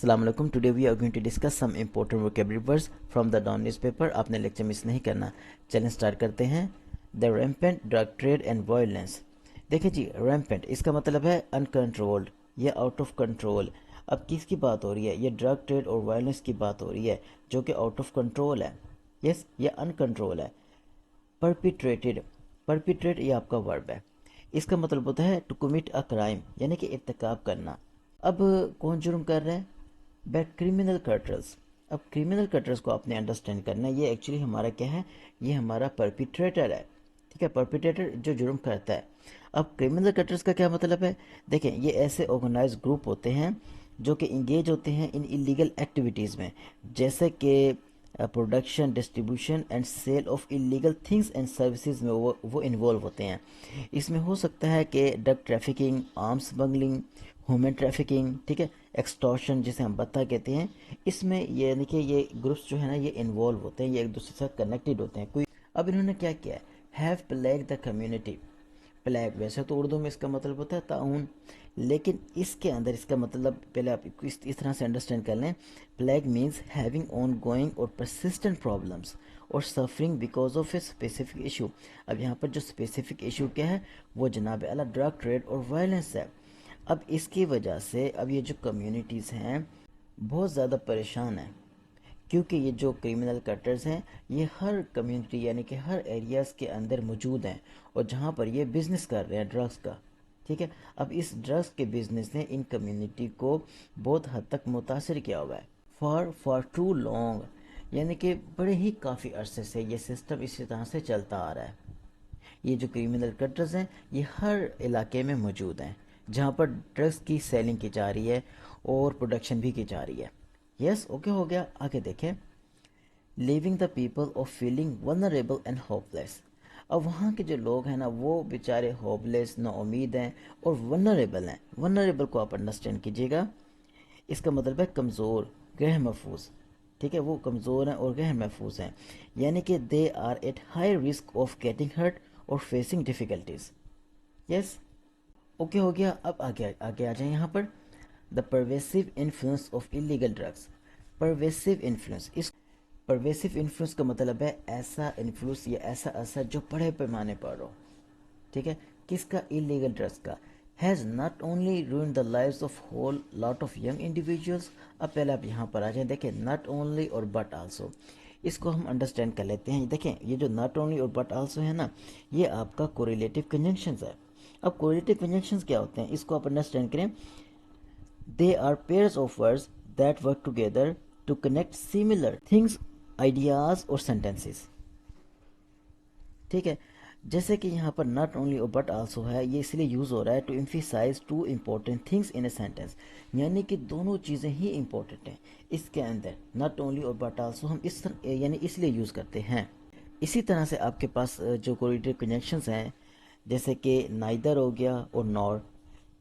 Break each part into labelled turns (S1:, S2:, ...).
S1: अस्सलाम वालेकुम। Today we are going to discuss some important vocabulary words from the Dawn newspaper. आपने lecture miss नहीं करना। चलें स्टार्ट करते हैं। The rampant drug trade and violence. देखिए जी, रैम्पेंट इसका मतलब है अनकंट्रोल्ड या आउट ऑफ कंट्रोल। अब किसकी बात हो रही है? ये ड्रग ट्रेड और वायलेंस की बात हो रही है जो कि आउट ऑफ कंट्रोल है। यस, ये अनकंट्रोल है। परपिट्रेटेड, परपिट्रेट ये आपका वर्ब है। इसका मतलब होता है टू कमिट अ क्राइम, यानी कि इर्तिकाब करना। अब कौन जुर्म कर रहा है? Back criminal cutters. अब क्रिमिनल कटर्स को आपने अंडरस्टैंड करना है। ये एक्चुअली हमारा क्या है? ये हमारा परपिट्रेटर है। ठीक है, परपिट्रेटर जो जुर्म करता है। अब क्रिमिनल कटर्स का क्या मतलब है? देखें, ये ऐसे ऑर्गेनाइज ग्रुप होते हैं जो कि इंगेज होते हैं इन इलीगल एक्टिविटीज़ में, जैसे कि production, distribution and sale of illegal things and services में वो इन्वॉल्व होते हैं। इसमें हो सकता है कि drug trafficking, arms smuggling, human trafficking, ठीक है, एक्सटॉर्शन जिसे हम बत्ता कहते हैं। इसमें ये यानी कि ये ग्रुप्स जो है ना, ये इन्वॉल्व होते हैं, ये एक दूसरे के साथ कनेक्टेड होते हैं। कोई अब इन्होंने क्या किया है? Have plague the community. Plague वैसे तो उर्दू में इसका मतलब होता है ताउन, लेकिन इसके अंदर इसका मतलब पहले आप इस तरह से अंडरस्टैंड कर लें। Plague means having on going और परसिस्टेंट प्रॉब्लम्स और suffering because of a specific issue. अब यहाँ पर जो स्पेसिफिक इशू क्या है, वो जनाब अला ड्रग ट्रेड और वायलेंस है। अब इसकी वजह से अब ये जो कम्युनिटीज़ हैं बहुत ज़्यादा परेशान हैं, क्योंकि ये जो क्रिमिनल कटर्स हैं ये हर कम्युनिटी यानी कि हर एरियाज़ के अंदर मौजूद हैं, और जहाँ पर ये बिज़नेस कर रहे हैं ड्रग्स का। ठीक है, अब इस ड्रग्स के बिज़नेस ने इन कम्युनिटी को बहुत हद तक मुतासर किया हुआ है। फॉर टू लॉन्ग, यानी कि बड़े ही काफ़ी अरसे से ये सिस्टम इसी तरह से चलता आ रहा है। ये जो क्रिमिनल कटर्स हैं ये हर इलाके में मौजूद हैं जहाँ पर ड्रग्स की सेलिंग की जा रही है और प्रोडक्शन भी की जा रही है। यस, ओके, हो गया। आगे देखें। Living the people of feeling vulnerable and hopeless. अब वहाँ के जो लोग हैं ना, वो बेचारे होपलेस, ना उम्मीद हैं और वनरेबल हैं। वनरेबल को आप अंडरस्टैंड कीजिएगा, इसका मतलब है कमज़ोर, गैर महफूज। ठीक है, वो कमज़ोर हैं और गैर महफूज हैं, यानी कि they are at high risk of getting hurt और फेसिंग डिफ़िकल्टीज। यस, ओके, हो गया। अब आगे आगे आ जाए यहाँ पर। The pervasive influence of illegal drugs. Pervasive influence, इस परवेसिव इन्फ्लुएंस का मतलब है ऐसा इन्फ्लुएंस या ऐसा असर जो बड़े पैमाने पर हो। ठीक है, किसका? इलीगल ड्रग्स का। Has not only ruin the lives of whole lot of young individuals. अब पहले आप यहाँ पर आ जाएं, देखें, नॉट ओनली और बट आल्सो, इसको हम अंडरस्टैंड कर लेते हैं। देखें, ये जो नॉट ओनली और बट आल्सो है ना, ये आपका कोरिलेटिव कंजंक्शंस है। अब कोरिलेटिव कंजंक्शंस क्या होते हैं, इसको आप अंडरस्टैंड करें। They are pairs of words that work together to connect similar things, ideas और सेंटेंसेस। ठीक है, जैसे कि यहाँ पर नॉट ओनली और बट आल्सो है, ये इसलिए यूज़ हो रहा है to emphasize two important things in a sentence, यानी कि दोनों चीज़ें ही इम्पोर्टेंट हैं इसके अंदर। नॉट ओनली और बट आल्सो हम इस तरह यानी इसलिए यूज़ करते हैं। इसी तरह से आपके पास जो कोरिलेटिव कनेक्शंस हैं, जैसे कि नाइदर हो गया और नॉर,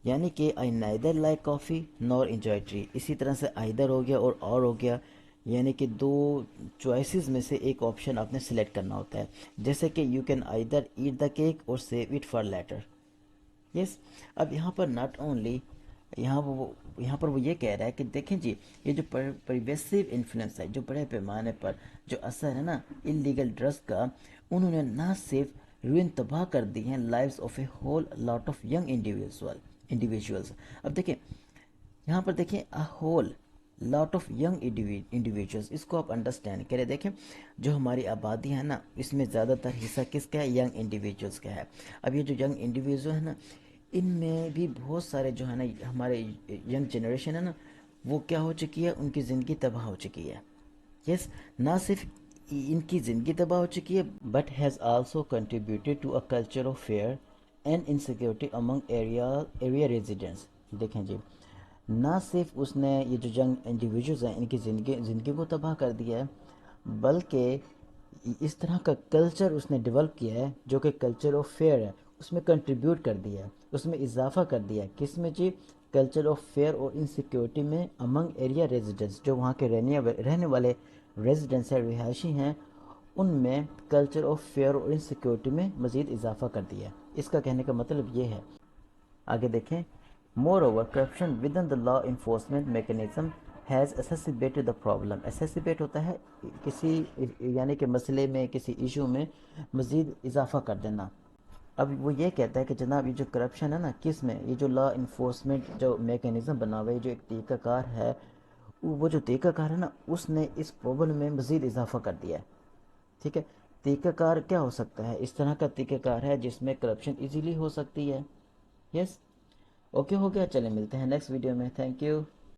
S1: यानी कि I neither like coffee nor enjoy tree. इसी तरह से आइदर हो गया और हो गया, यानी कि दो चॉइसेस में से एक ऑप्शन आपने सेलेक्ट करना होता है। जैसे कि you can either eat the cake और save it for later. Yes, अब यहाँ पर नॉट ओनली, यहाँ पर वो ये कह रहा है कि देखें जी, ये जो परवेसिव इन्फ्लुएंस है, जो बड़े पैमाने पर जो असर है ना इलीगल ड्रग्स का, उन्होंने ना सिर्फ रुइन तबाह कर दी हैं lives of a whole lot of young individuals. अब देखें, यहाँ पर देखें, a whole lot of young individuals, इसको आप अंडरस्टैंड करें। देखें, जो हमारी आबादी है ना, इसमें ज़्यादातर हिस्सा किसका है? यंग इंडिविजुअल्स का है। अब ये जो यंग इंडिविजुअल है ना, इनमें भी बहुत सारे जो है ना हमारे यंग जनरेशन है ना, वो क्या हो चुकी है? उनकी ज़िंदगी तबाह हो चुकी है। यस, ना सिर्फ इनकी ज़िंदगी तबाह हो चुकी है, but has also contributed to a culture of fear and insecurity among area residents. देखें जी, ना सिर्फ उसने ये जो यंग इंडिविजुअल्स हैं इनकी ज़िंदगी को तबाह कर दिया है, बल्कि इस तरह का कल्चर उसने डेवलप किया है जो कि कल्चर ऑफ फेयर है, उसमें कंट्रीब्यूट कर दिया है, उसमें इजाफा कर दिया है। किस में जी? कल्चर ऑफ फेयर और इनसिक्योरिटी में अमंग एरिया रेजिडेंट्स, जो वहाँ के रहने वाले रेजिडेंट्स हैं, रिहायशी हैं, उनमें कल्चर ऑफ फेयर और इनसिक्योरिटी में मज़ीद इजाफा कर दिया है। इसका कहने का मतलब ये है। आगे देखें। Moreover corruption within the law enforcement mechanism has exacerbated the problem. Exacerbate ہوتا ہے کسی یعنی کہ مسئلے میں کسی ایشو میں مزید اضافہ کر دینا. اب وہ یہ کہتا ہے کہ جناب یہ جو کرپشن ہے نا کس میں، یہ جو لا انفورسمنٹ جو میکینزم بنا ہوا ہے، جو ایک طریقہ کار ہے، وہ جو طریقہ کار ہے نا اس نے اس پرابلم میں مزید اضافہ کر دیا ہے. ٹھیک ہے، طریقہ کار کیا ہو سکتا ہے؟ اس طرح کا طریقہ کار ہے جس میں کرپشن ایزیلی ہو سکتی ہے. یس اوکے، ہو گیا. چلیں ملتے ہیں نیکسٹ ویڈیو میں. Thank you.